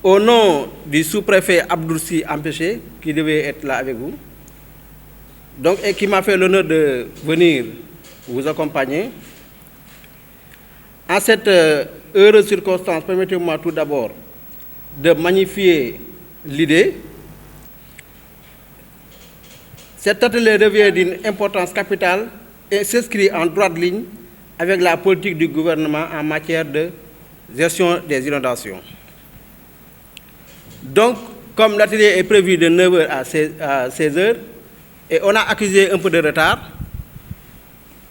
au nom du sous-préfet Abdoursi Empêché, qui devait être là avec vous, donc, et qui m'a fait l'honneur de venir vous accompagner. En cette heureuse circonstance, permettez-moi tout d'abord de magnifier l'idée. Cet atelier revêt d'une importance capitale et s'inscrit en droite ligne avec la politique du gouvernement en matière de gestion des inondations. Donc, comme l'atelier est prévu de 9h à 16h, et on a accusé un peu de retard,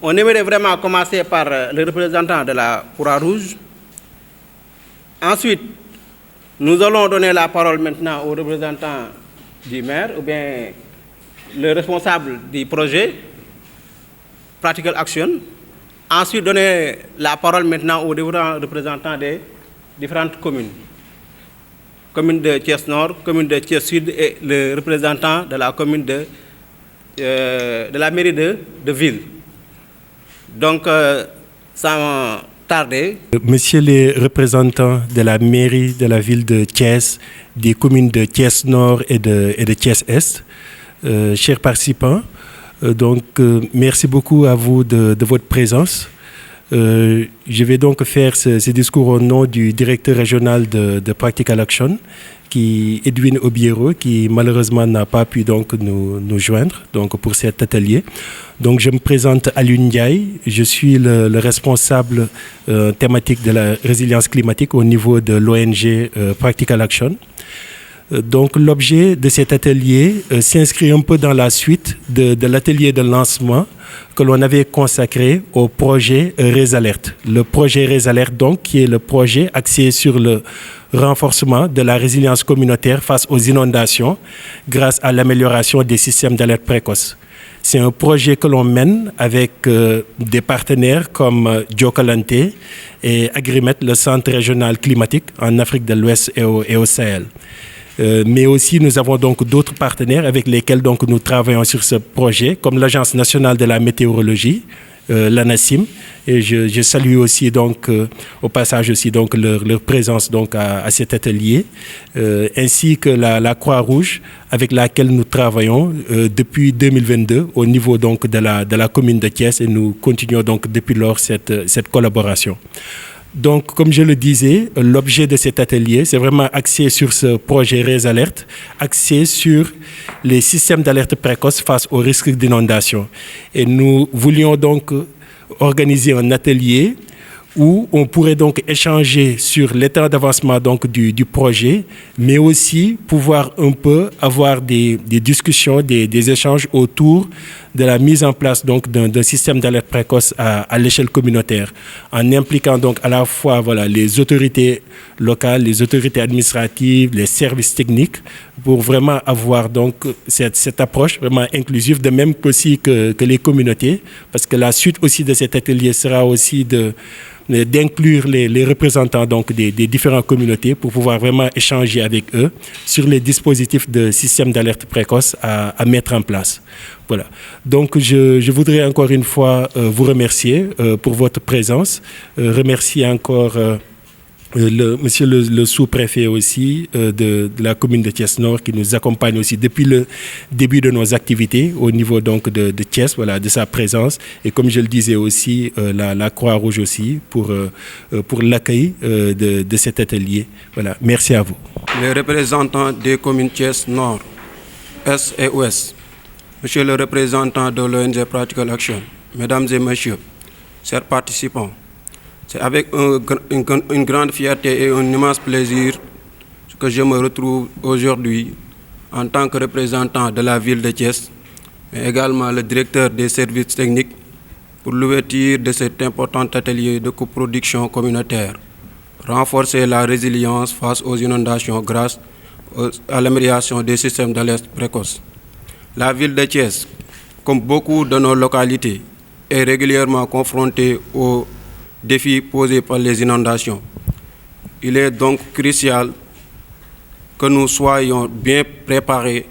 on aimerait vraiment commencer par le représentant de la Croix-Rouge. Ensuite, nous allons donner la parole maintenant au représentant du maire, ou bien le responsable du projet Practical Action. Ensuite, donner la parole maintenant aux différents représentants des différentes communes. Commune de Thiès-Nord, commune de Thiès-Sud et le représentant de la commune de la mairie de ville. Donc, sans tarder. Messieurs les représentants de la mairie de la ville de Thiès, des communes de Thiès-Nord et de Thiès-Est, chers participants, merci beaucoup à vous de votre présence. Je vais donc faire ce discours au nom du directeur régional de Practical Action, Edwin Obiero, qui malheureusement n'a pas pu donc nous joindre pour cet atelier. Donc je me présente Alioune Ndiaye, je suis le responsable thématique de la résilience climatique au niveau de l'ONG Practical Action. Donc l'objet de cet atelier s'inscrit un peu dans la suite de l'atelier de lancement que l'on avait consacré au projet RESALERT. Le projet RESALERT, donc, qui est le projet axé sur le renforcement de la résilience communautaire face aux inondations grâce à l'amélioration des systèmes d'alerte précoce. C'est un projet que l'on mène avec des partenaires comme Jokalante et Agrimet, le Centre régional climatique en Afrique de l'Ouest et au Sahel. Mais aussi, nous avons donc d'autres partenaires avec lesquels donc, nous travaillons sur ce projet, comme l'Agence nationale de la météorologie, l'ANACIM. Et je salue aussi donc, au passage aussi donc, leur présence donc, à cet atelier, ainsi que la Croix-Rouge avec laquelle nous travaillons depuis 2022 au niveau donc, de la commune de Thiès et nous continuons donc depuis lors cette collaboration. Donc, comme je le disais, l'objet de cet atelier, c'est vraiment axé sur ce projet RESALERT, axé sur les systèmes d'alerte précoce face aux risques d'inondation. Et nous voulions donc organiser un atelier où on pourrait donc échanger sur l'état d'avancement donc du projet, mais aussi pouvoir un peu avoir des discussions, des échanges autour de la mise en place donc d'un système d'alerte précoce à l'échelle communautaire, en impliquant donc à la fois les autorités locales, les autorités administratives, les services techniques, pour vraiment avoir donc cette approche vraiment inclusive, de même aussi que les communautés, parce que la suite aussi de cet atelier sera aussi d'inclure les représentants donc des différentes communautés pour pouvoir vraiment échanger avec eux sur les dispositifs de système d'alerte précoce à mettre en place. Voilà. Donc je voudrais encore une fois vous remercier pour votre présence, remercier encore monsieur le sous-préfet aussi de la commune de Thiès-Nord qui nous accompagne aussi depuis le début de nos activités au niveau donc de Thiès, de sa présence. Et comme je le disais aussi, la Croix-Rouge aussi pour l'accueil de cet atelier. Voilà, merci à vous. Les représentants des communes Thiès-Nord, Est et Ouest, monsieur le représentant de l'ONG Practical Action, mesdames et messieurs, chers participants, c'est avec une grande fierté et un immense plaisir que je me retrouve aujourd'hui en tant que représentant de la ville de Thiès, mais également le directeur des services techniques pour l'ouverture de cet important atelier de coproduction communautaire, renforcer la résilience face aux inondations grâce à l'amélioration des systèmes d'alerte précoce. La ville de Thiès, comme beaucoup de nos localités, est régulièrement confrontée aux défis posés par les inondations. Il est donc crucial que nous soyons bien préparés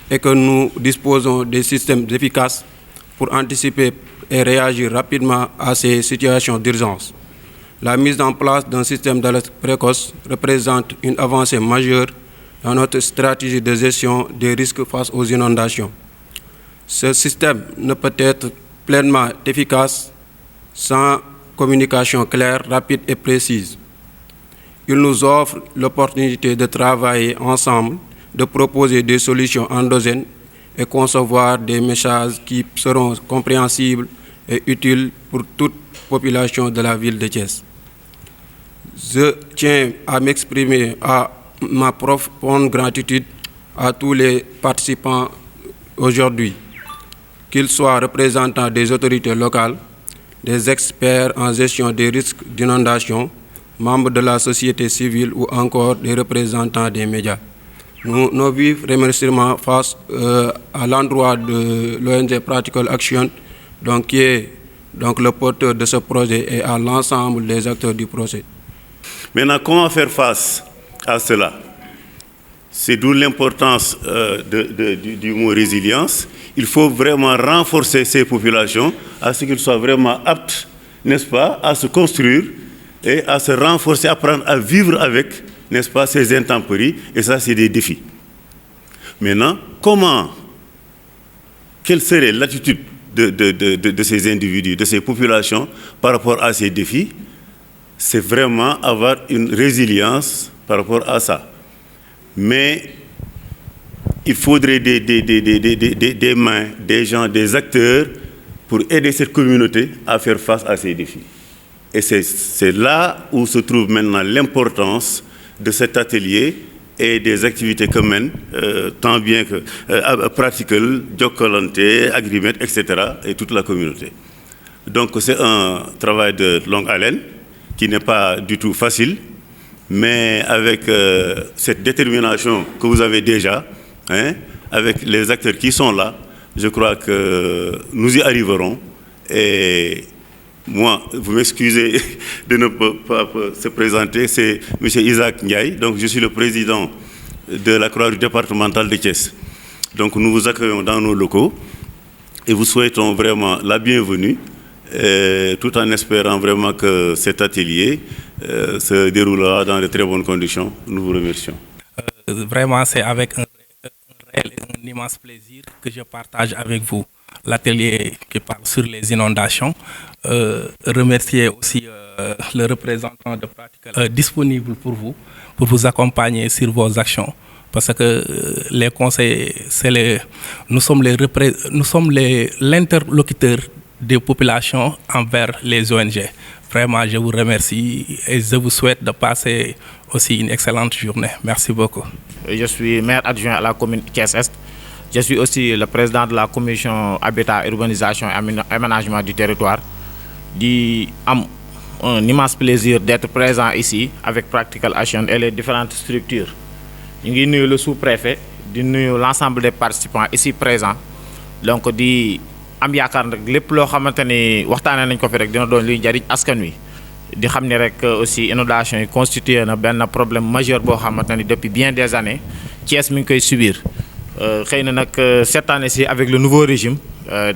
et que nous disposons des systèmes efficaces pour anticiper et réagir rapidement à ces situations d'urgence. La mise en place d'un système d'alerte précoce représente une avancée majeure dans notre stratégie de gestion des risques face aux inondations. Ce système ne peut être pleinement efficace sans communication claire, rapide et précise. Il nous offre l'opportunité de travailler ensemble, de proposer des solutions endogènes et concevoir des messages qui seront compréhensibles et utiles pour toute population de la ville de Thiès. Je tiens à m'exprimer à ma profonde gratitude à tous les participants aujourd'hui, qu'ils soient représentants des autorités locales, des experts en gestion des risques d'inondation, membres de la société civile ou encore des représentants des médias. Nos vifs remerciements face à l'endroit de l'ONG Practical Action, qui est le porteur de ce projet, et à l'ensemble des acteurs du projet. Maintenant, comment faire face à cela? C'est d'où l'importance du mot résilience. Il faut vraiment renforcer ces populations à ce qu'elles soient vraiment aptes, n'est-ce pas, à se construire et à se renforcer, apprendre à vivre avec, n'est-ce pas, ces intempéries. Et ça, c'est des défis. Maintenant, quelle serait l'attitude de ces individus, de ces populations par rapport à ces défis? C'est vraiment avoir une résilience par rapport à ça. Mais il faudrait des mains, des gens, des acteurs pour aider cette communauté à faire face à ces défis. Et c'est là où se trouve maintenant l'importance de cet atelier et des activités que mènent, tant bien que Practical, Jokalante, Agrimet, etc., et toute la communauté. Donc c'est un travail de longue haleine qui n'est pas du tout facile, mais avec cette détermination que vous avez déjà, avec les acteurs qui sont là, je crois que nous y arriverons. Et moi, vous m'excusez de ne pas se présenter, c'est M. Isaac Ndiaye, donc je suis le président de la Croix-Rouge départementale de Thiès. Donc nous vous accueillons dans nos locaux et vous souhaitons vraiment la bienvenue, tout en espérant vraiment que cet atelier se déroulera dans de très bonnes conditions. Nous vous remercions. Vraiment, c'est avec un immense plaisir que je partage avec vous l'atelier qui parle sur les inondations. Remercier aussi le représentant de Practical disponible pour vous accompagner sur vos actions. Parce que les conseils, nous sommes l'interlocuteur des populations envers les ONG. Vraiment, je vous remercie et je vous souhaite de passer aussi une excellente journée. Merci beaucoup. Je suis maire adjoint à la commune Thiès-Est. Je suis aussi le président de la commission Habitat, Urbanisation et Aménagement du territoire. J'ai un immense plaisir d'être présent ici avec Practical Action et les différentes structures. Nous sommes le sous-préfet, l'ensemble des participants ici présents. Donc, am yaakaar nag lépp loo xamante ni waxtaanee nañ ko fi rek dina doon luy njariñ askan wi di xam ne rek aussi inondation yi constitué na benn problème majeur boo xamante ni depuis bien des années Thiès mi ngi koy subir xëy na nag cette année-ci avec le nouveau régime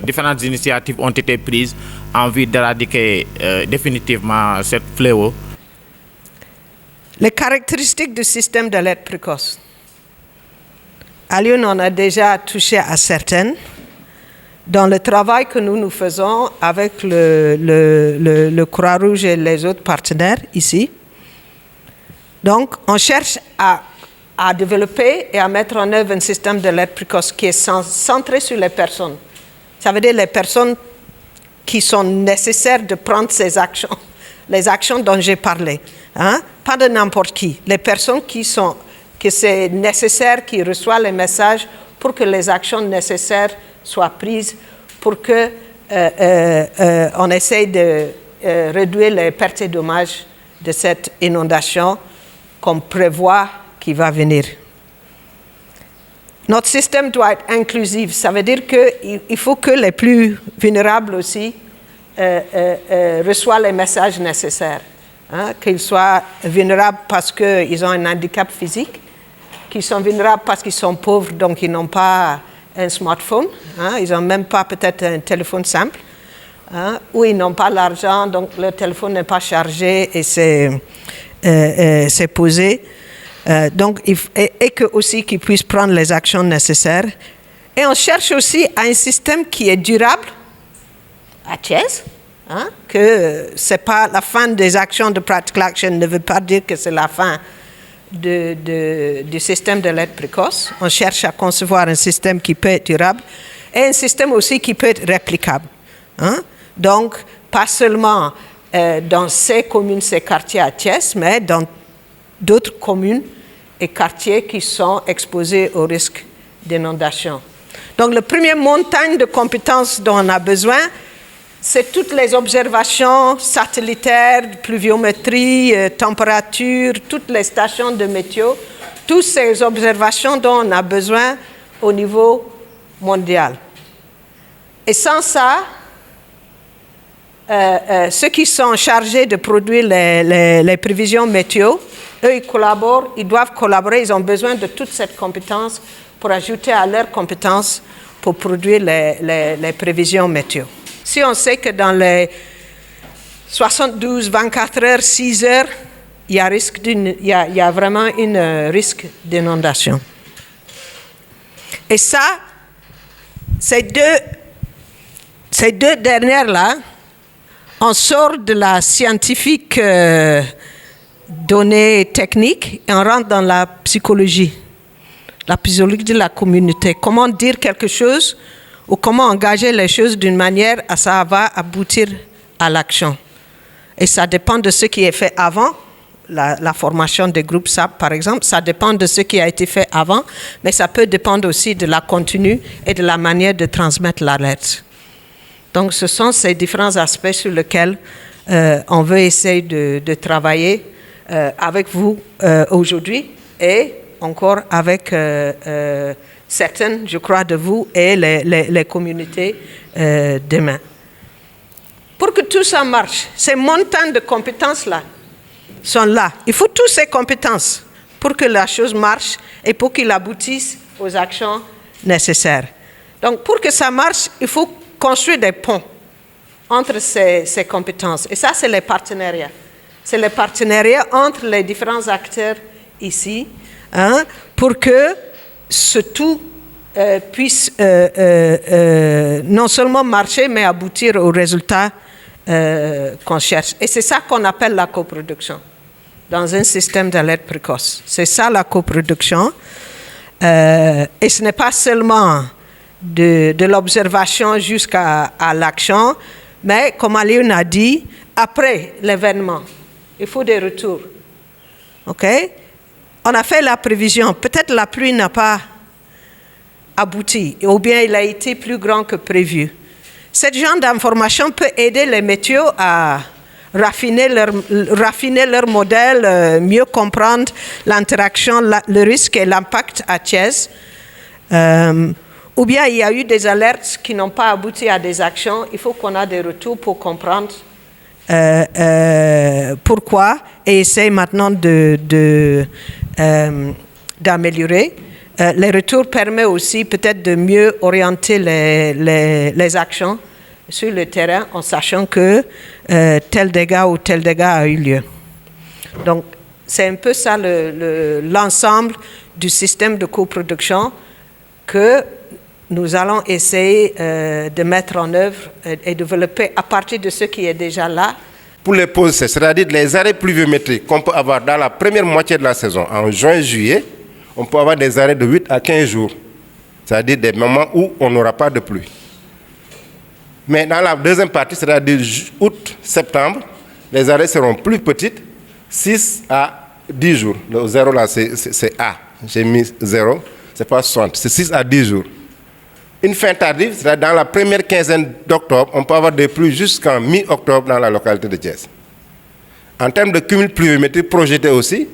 différentes initiatives ont été prises en vue d'éradiquer définitivement cette fléau. Les caractéristiques du système d'alerte précoce. À Lyon, on a déjà touché à certaines. Dans le travail que nous faisons avec le Croix-Rouge et les autres partenaires ici, donc on cherche à développer et à mettre en œuvre un système d'alerte précoce qui est centré sur les personnes. Ça veut dire les personnes qui sont nécessaires de prendre ces actions, les actions dont j'ai parlé. Pas de n'importe qui, les personnes que c'est nécessaire, qui reçoivent les messages pour que les actions nécessaires soient prises pour que on essaye de réduire les pertes et dommages de cette inondation qu'on prévoit qui va venir. Notre système doit être inclusif, ça veut dire qu'il faut que les plus vulnérables aussi reçoivent les messages nécessaires, qu'ils soient vulnérables parce qu'ils ont un handicap physique, qu'ils sont vulnérables parce qu'ils sont pauvres, donc ils n'ont pas un smartphone, ils n'ont même pas peut-être un téléphone simple, hein, où ils n'ont pas l'argent, donc le téléphone n'est pas chargé et c'est posé. Donc, et que aussi qu'ils puissent prendre les actions nécessaires. Et on cherche aussi à un système qui est durable à Thiès, hein, que c'est pas la fin des actions de Practical Action ne veut pas dire que c'est la fin du système de l'aide précoce. On cherche à concevoir un système qui peut être durable et un système aussi qui peut être réplicable. Hein. Donc, pas seulement dans ces communes, ces quartiers à Thiès, mais dans d'autres communes et quartiers qui sont exposés au risque d'inondation. Donc, la première montagne de compétences dont on a besoin, c'est toutes les observations satellitaires, pluviométrie, température, toutes les stations de météo, toutes ces observations dont on a besoin au niveau mondial. Et sans ça, ceux qui sont chargés de produire les prévisions météo, eux, ils doivent collaborer, ils ont besoin de toute cette compétence pour ajouter à leurs compétences pour produire les prévisions météo. Si on sait que dans les 72, 24 heures, 6 heures, il y a vraiment un risque d'inondation. Et ça, ces deux dernières-là, on sort de la scientifique donnée technique et on rentre dans la psychologie de la communauté. Comment dire quelque chose ou comment engager les choses d'une manière à ça va aboutir à l'action. Et ça dépend de ce qui est fait avant, la formation des groupes SAP par exemple, ça dépend de ce qui a été fait avant, mais ça peut dépendre aussi de la continue et de la manière de transmettre l'alerte. Donc ce sont ces différents aspects sur lesquels on veut essayer de travailler avec vous aujourd'hui et encore avec certaines, je crois, de vous et les communautés demain. Pour que tout ça marche, ces montagnes de compétences-là sont là. Il faut toutes ces compétences pour que la chose marche et pour qu'il aboutisse aux actions nécessaires. Donc, pour que ça marche, il faut construire des ponts entre ces compétences. Et ça, c'est les partenariats. C'est les partenariats entre les différents acteurs ici, hein, pour que ce tout puisse non seulement marcher, mais aboutir aux résultats qu'on cherche. Et c'est ça qu'on appelle la coproduction dans un système d'alerte précoce. C'est ça la coproduction. Et ce n'est pas seulement de l'observation jusqu'à l'action, mais comme Alioune a dit, après l'événement, il faut des retours. OK? On a fait la prévision. Peut-être la pluie n'a pas abouti, ou bien il a été plus grand que prévu. Ce genre d'information peut aider les météos à raffiner leur modèle, mieux comprendre l'interaction, le risque et l'impact à Thiès. Ou bien il y a eu des alertes qui n'ont pas abouti à des actions. Il faut qu'on ait des retours pour comprendre pourquoi et essayer maintenant d'améliorer. Les retours permettent aussi peut-être de mieux orienter les actions sur le terrain en sachant que tel dégât ou tel dégât a eu lieu. Donc, c'est un peu ça l'ensemble du système de coproduction que nous allons essayer de mettre en œuvre et développer à partir de ce qui est déjà là. Pour les pauses sèches, c'est-à-dire les arrêts pluviométriques qu'on peut avoir dans la première moitié de la saison, en juin-juillet, on peut avoir des arrêts de 8 à 15 jours, c'est-à-dire des moments où on n'aura pas de pluie. Mais dans la deuxième partie, c'est-à-dire août-septembre, les arrêts seront plus petits, 6 à 10 jours. Le 0 là, c'est A. J'ai mis 0, c'est pas 60, c'est 6 à 10 jours. Une fin tardive, c'est-à-dire dans la première quinzaine d'octobre, on peut avoir des pluies jusqu'en mi-octobre dans la localité de Thiès. En termes de cumul pluviométrique projeté aussi,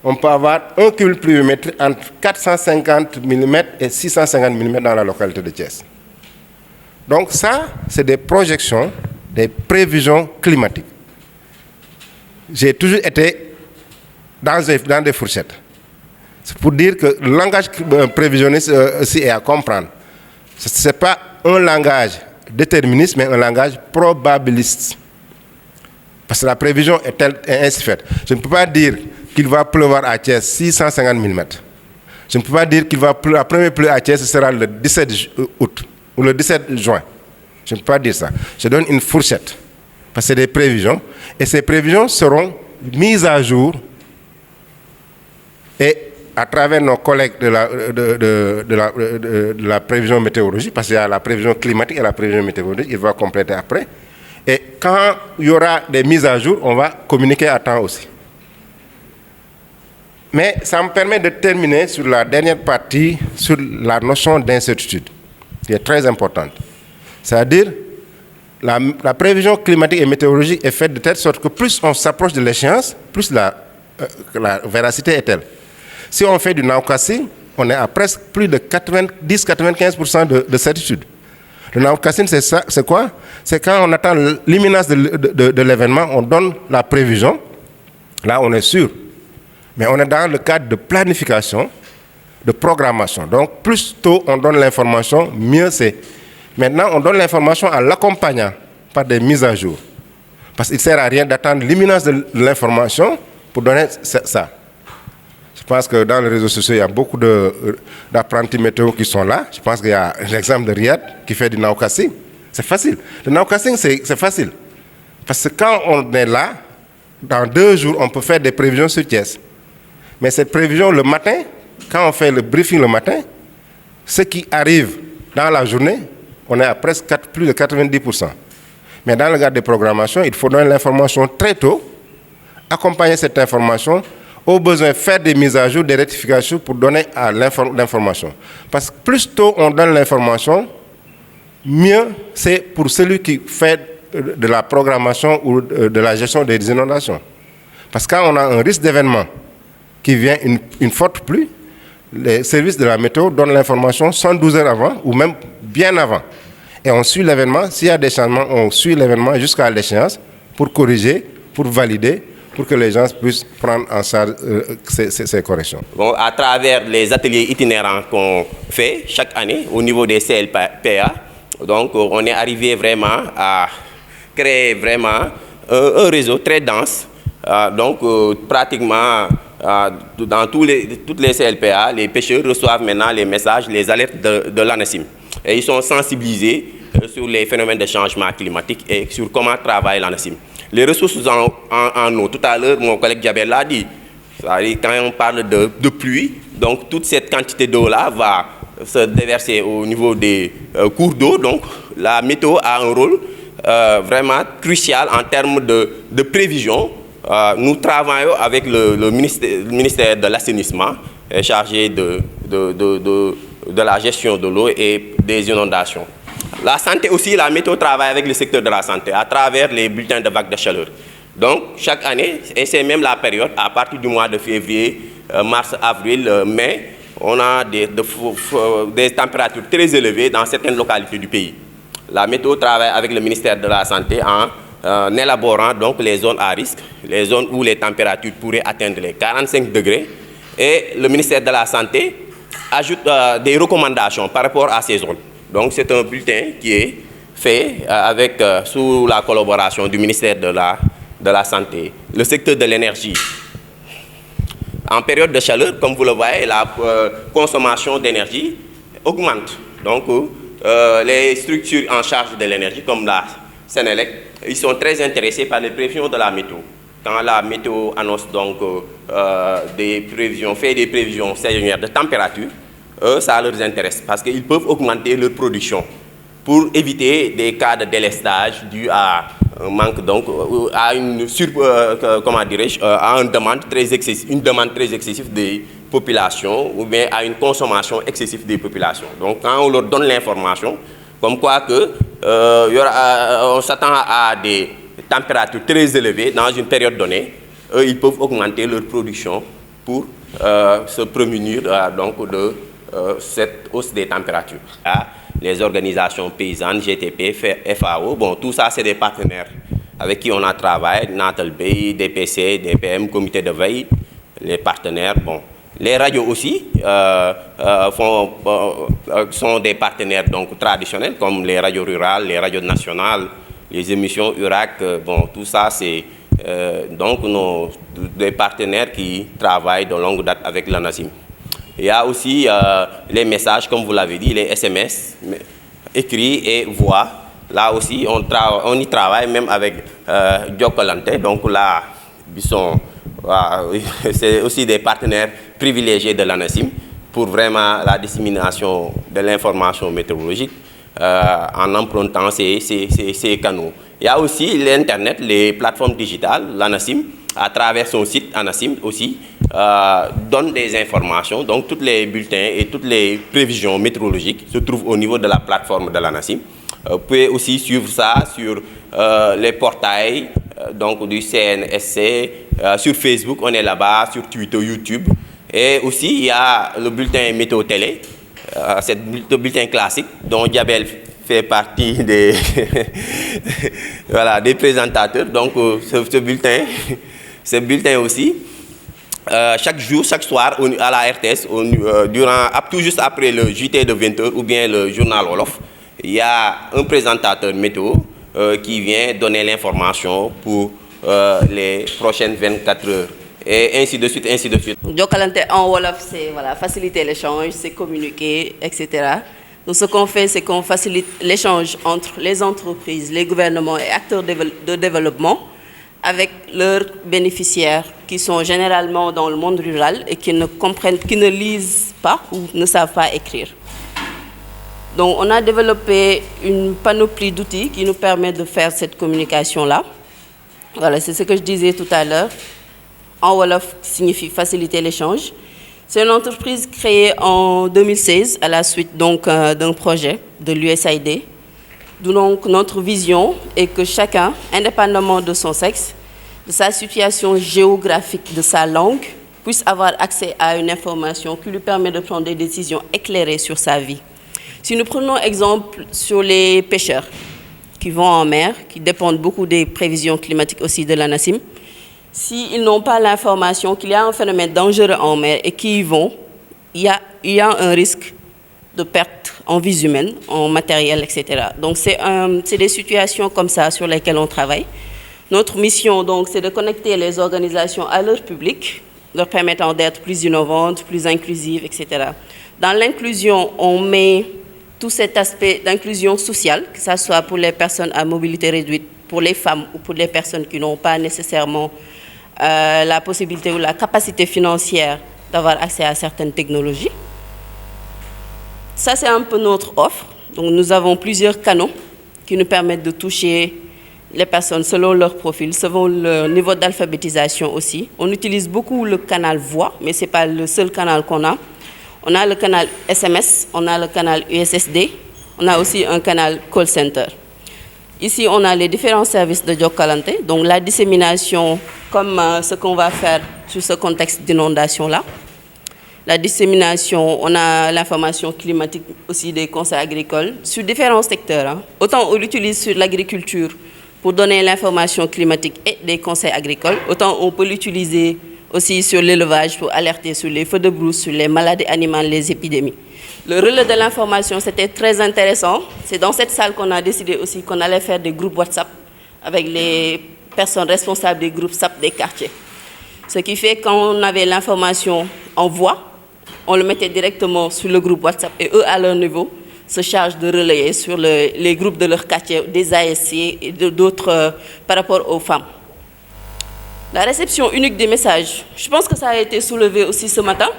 on peut avoir un cumul pluviométrique entre 450 mm et 650 mm dans la localité de Thiès. Donc ça, c'est des projections, des prévisions climatiques. J'ai toujours été dans des fourchettes. C'est pour dire que le langage prévisionniste aussi est à comprendre. Ce n'est pas un langage déterministe, mais un langage probabiliste. Parce que la prévision est ainsi faite. Je ne peux pas dire qu'il va pleuvoir à Thiès 650 mm. Je ne peux pas dire la première pluie à Thiès sera le 17 août ou le 17 juin. Je ne peux pas dire ça. Je donne une fourchette. Parce que c'est des prévisions. Et ces prévisions seront mises à jour et à travers nos collègues de la prévision météorologique, parce qu'il y a la prévision climatique et la prévision météorologique, il va compléter après. Et quand il y aura des mises à jour, on va communiquer à temps aussi. Mais ça me permet de terminer sur la dernière partie, sur la notion d'incertitude, qui est très importante. C'est-à-dire, la prévision climatique et météorologique est faite de telle sorte que plus on s'approche de l'échéance, plus la véracité est telle. Si on fait du nowcasting, on est à presque plus de 90-95% de certitude. Le nowcasting, c'est quoi? C'est quand on attend l'imminence de l'événement, on donne la prévision. Là, on est sûr. Mais on est dans le cadre de planification, de programmation. Donc, plus tôt on donne l'information, mieux c'est. Maintenant, on donne l'information en l'accompagnant par des mises à jour. Parce qu'il ne sert à rien d'attendre l'imminence de l'information pour donner ça. Je pense que dans les réseaux sociaux, il y a beaucoup d'apprentis météo qui sont là. Je pense qu'il y a l'exemple de Riyad qui fait du nowcasting. C'est facile. Le nowcasting, c'est facile. Parce que quand on est là, dans 2 jours, on peut faire des prévisions sur Thiès. Mais cette prévision, le matin, quand on fait le briefing le matin, ce qui arrive dans la journée, on est à presque plus de 90%. Mais dans le cadre des programmations, il faut donner l'information très tôt, accompagner cette information, au besoin faire des mises à jour, des rectifications pour donner l'information. Parce que plus tôt on donne l'information, mieux c'est pour celui qui fait de la programmation ou de la gestion des inondations. Parce que quand on a un risque d'événement qui vient une forte pluie, les services de la météo donnent l'information 112 heures avant ou même bien avant. Et on suit l'événement. S'il y a des changements, on suit l'événement jusqu'à l'échéance pour corriger, pour valider, pour que les gens puissent prendre en charge ces corrections. Bon, à travers les ateliers itinérants qu'on fait chaque année au niveau des CLPA, donc on est arrivé vraiment à créer vraiment un réseau très dense. Donc pratiquement dans toutes les CLPA, les pêcheurs reçoivent maintenant les messages, les alertes de l'ANACIM. Et ils sont sensibilisés sur les phénomènes de changement climatique et sur comment travaille l'ANACIM. Les ressources en eau, tout à l'heure, mon collègue Diabel l'a dit, quand on parle de pluie, donc toute cette quantité d'eau-là va se déverser au niveau des cours d'eau. Donc la météo a un rôle vraiment crucial en termes de prévision. Nous travaillons avec le ministère de l'assainissement chargé de la gestion de l'eau et des inondations. La santé aussi, la météo travaille avec le secteur de la santé à travers les bulletins de vagues de chaleur. Donc, chaque année, et c'est même la période, à partir du mois de février, mars, avril, mai, on a des températures très élevées dans certaines localités du pays. La météo travaille avec le ministère de la Santé en élaborant donc les zones à risque, les zones où les températures pourraient atteindre les 45 degrés. Et le ministère de la Santé ajoute des recommandations par rapport à ces zones. Donc c'est un bulletin qui est fait sous la collaboration du ministère de la Santé. Le secteur de l'énergie. En période de chaleur, comme vous le voyez, la consommation d'énergie augmente. Donc les structures en charge de l'énergie, comme la Sénélec, ils sont très intéressés par les prévisions de la météo. Quand la météo annonce donc fait des prévisions saisonnières de température, ça leur intéresse parce qu'ils peuvent augmenter leur production pour éviter des cas de délestage dû à un manque, donc à une demande très excessive des populations ou bien à une consommation excessive des populations. Donc quand on leur donne l'information, comme quoi que on s'attend à des températures très élevées dans une période donnée, eux, ils peuvent augmenter leur production pour se prémunir donc de cette hausse des températures. Les organisations paysannes, GTP, FAO, bon, tout ça, c'est des partenaires avec qui on a travaillé, Natal Bay, DPC, DPM, Comité de veille, les partenaires, bon, Les radios aussi sont des partenaires donc, traditionnels, comme les radios rurales, les radios nationales, les émissions URAC. Bon, tout ça, c'est donc des partenaires qui travaillent de longue date avec l'ANACIM. Il y a aussi les messages, comme vous l'avez dit, les SMS, écrits et voix. Là aussi, on y travaille même avec Jokalante. Donc là, c'est aussi des partenaires privilégiés de l'ANACIM pour vraiment la dissémination de l'information météorologique en empruntant ces canaux. Il y a aussi l'Internet, les plateformes digitales, l'ANACIM, à travers son site ANACIM aussi, donne des informations. Donc, tous les bulletins et toutes les prévisions météorologiques se trouvent au niveau de la plateforme de l'ANACIM. Vous pouvez aussi suivre ça sur les portails donc du CNSC, sur Facebook, on est là-bas, sur Twitter, YouTube. Et aussi, il y a le bulletin météo télé, le bulletin classique dont Diabel fait partie des, voilà, des présentateurs. Donc, ce bulletin aussi, chaque jour, chaque soir, à la RTS, tout juste après le JT de 20h ou bien le journal Wolof, il y a un présentateur météo qui vient donner l'information pour les prochaines 24 heures. Et ainsi de suite, ainsi de suite. Jokalante en Wolof, c'est voilà, faciliter l'échange, c'est communiquer, etc. Donc ce qu'on fait, c'est qu'on facilite l'échange entre les entreprises, les gouvernements et acteurs de développement avec leurs bénéficiaires qui sont généralement dans le monde rural et qui ne comprennent, qui ne lisent pas ou ne savent pas écrire. Donc on a développé une panoplie d'outils qui nous permet de faire cette communication-là. Voilà, c'est ce que je disais tout à l'heure. En Wolof signifie faciliter l'échange. C'est une entreprise créée en 2016 à la suite donc d'un projet de l'USAID. Donc notre vision est que chacun, indépendamment de son sexe, de sa situation géographique, de sa langue, puisse avoir accès à une information qui lui permet de prendre des décisions éclairées sur sa vie. Si nous prenons exemple sur les pêcheurs qui vont en mer, qui dépendent beaucoup des prévisions climatiques aussi de l'ANACIM, s'ils n'ont pas l'information qu'il y a un phénomène dangereux en mer et qu'ils y vont, il y a un risque de perte en vies humaines, en matériel, etc. Donc c'est des situations comme ça sur lesquelles on travaille. Notre mission, donc, c'est de connecter les organisations à leur public, leur permettant d'être plus innovantes, plus inclusives, etc. Dans l'inclusion, on met tout cet aspect d'inclusion sociale, que ce soit pour les personnes à mobilité réduite, pour les femmes ou pour les personnes qui n'ont pas nécessairement la possibilité ou la capacité financière d'avoir accès à certaines technologies. Ça, c'est un peu notre offre. Donc, nous avons plusieurs canaux qui nous permettent de toucher les personnes selon leur profil, selon leur niveau d'alphabétisation aussi. On utilise beaucoup le canal voix, mais ce n'est pas le seul canal qu'on a. On a le canal SMS, on a le canal USSD, on a aussi un canal call center. Ici, on a les différents services de Jokalante, donc la dissémination, comme ce qu'on va faire sur ce contexte d'inondation-là. La dissémination, on a l'information climatique aussi des conseils agricoles sur différents secteurs. Hein. Autant on l'utilise sur l'agriculture pour donner l'information climatique et des conseils agricoles, autant on peut l'utiliser aussi sur l'élevage pour alerter sur les feux de brousse, sur les maladies animales, les épidémies. Le relais de l'information, c'était très intéressant. C'est dans cette salle qu'on a décidé aussi qu'on allait faire des groupes WhatsApp avec les personnes responsables des groupes SAP des quartiers. Ce qui fait qu'on avait l'information en voix, on le mettait directement sur le groupe WhatsApp et eux, à leur niveau, se chargent de relayer sur les groupes de leur quartier, des ASC et d'autres par rapport aux femmes. La réception unique des messages, je pense que ça a été soulevé aussi ce matin.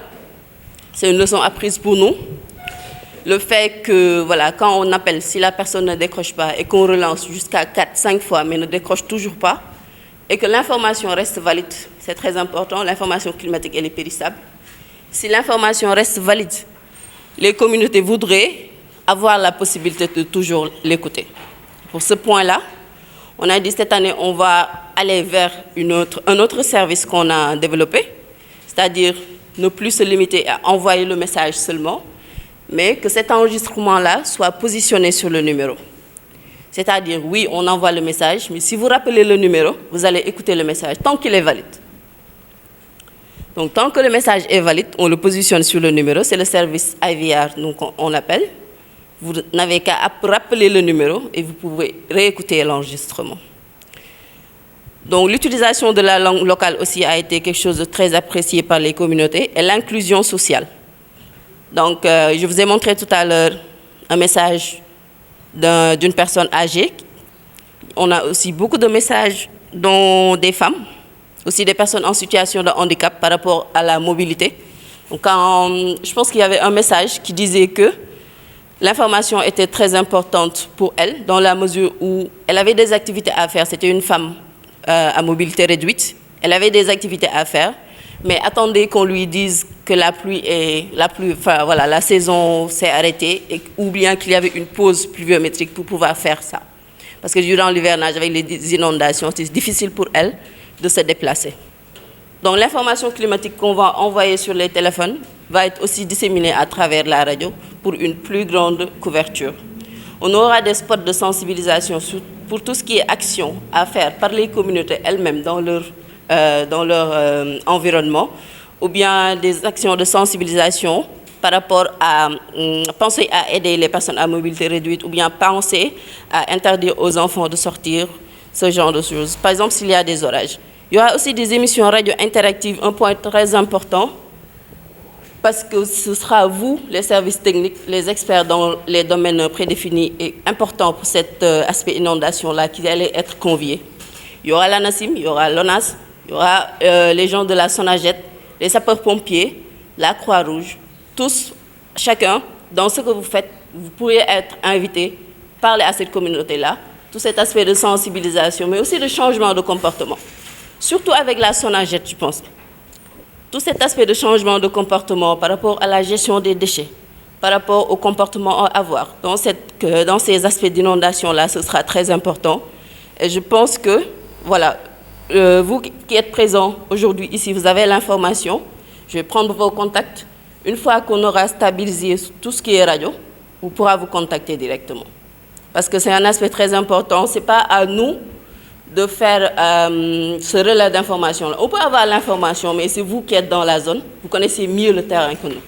C'est une leçon apprise pour nous. Le fait que, voilà, quand on appelle, si la personne ne décroche pas et qu'on relance jusqu'à 4-5 fois, mais ne décroche toujours pas, et que l'information reste valide, c'est très important, l'information climatique, elle est périssable. Si l'information reste valide, les communautés voudraient avoir la possibilité de toujours l'écouter. Pour ce point-là, on a dit cette année, on va aller vers un autre service qu'on a développé, c'est-à-dire ne plus se limiter à envoyer le message seulement, mais que cet enregistrement-là soit positionné sur le numéro. C'est-à-dire, oui, on envoie le message, mais si vous rappelez le numéro, vous allez écouter le message tant qu'il est valide. Donc, tant que le message est valide, on le positionne sur le numéro. C'est le service IVR, donc on appelle. Vous n'avez qu'à rappeler le numéro et vous pouvez réécouter l'enregistrement. Donc, l'utilisation de la langue locale aussi a été quelque chose de très apprécié par les communautés et l'inclusion sociale. Donc, je vous ai montré tout à l'heure un message d'une personne âgée. On a aussi beaucoup de messages dont des femmes, aussi des personnes en situation de handicap par rapport à la mobilité. Donc, je pense qu'il y avait un message qui disait que l'information était très importante pour elle, dans la mesure où elle avait des activités à faire. C'était une femme à mobilité réduite. Elle avait des activités à faire, mais attendez qu'on lui dise que la saison s'est arrêtée, ou bien qu'il y avait une pause pluviométrique pour pouvoir faire ça. Parce que durant l'hivernage, avec les inondations, c'est difficile pour elle de se déplacer. Donc l'information climatique qu'on va envoyer sur les téléphones va être aussi disséminée à travers la radio pour une plus grande couverture. On aura des spots de sensibilisation pour tout ce qui est action à faire par les communautés elles-mêmes dans leur environnement, ou bien des actions de sensibilisation par rapport à penser à aider les personnes à mobilité réduite, ou bien penser à interdire aux enfants de sortir, ce genre de choses. Par exemple, s'il y a des orages. Il y aura aussi des émissions radio interactives, un point très important, parce que ce sera vous, les services techniques, les experts dans les domaines prédéfinis et importants pour cet aspect inondation-là qui allaient être conviés. Il y aura l'ANACIM, il y aura l'ONAS, il y aura les gens de la SONAGED, les sapeurs-pompiers, la Croix-Rouge, tous, chacun, dans ce que vous faites, vous pourriez être invité, parler à cette communauté-là, tout cet aspect de sensibilisation, mais aussi de changement de comportement. Surtout avec la SONAGED, je pense. Tout cet aspect de changement de comportement par rapport à la gestion des déchets, par rapport au comportement à avoir, dans ces aspects d'inondation-là, ce sera très important. Et je pense que, voilà, vous qui êtes présents aujourd'hui ici, vous avez l'information. Je vais prendre vos contacts. Une fois qu'on aura stabilisé tout ce qui est radio, on pourra vous contacter directement. Parce que c'est un aspect très important. Ce n'est pas à nous de faire ce relais d'information. On peut avoir l'information, mais c'est vous qui êtes dans la zone. Vous connaissez mieux le terrain que nous.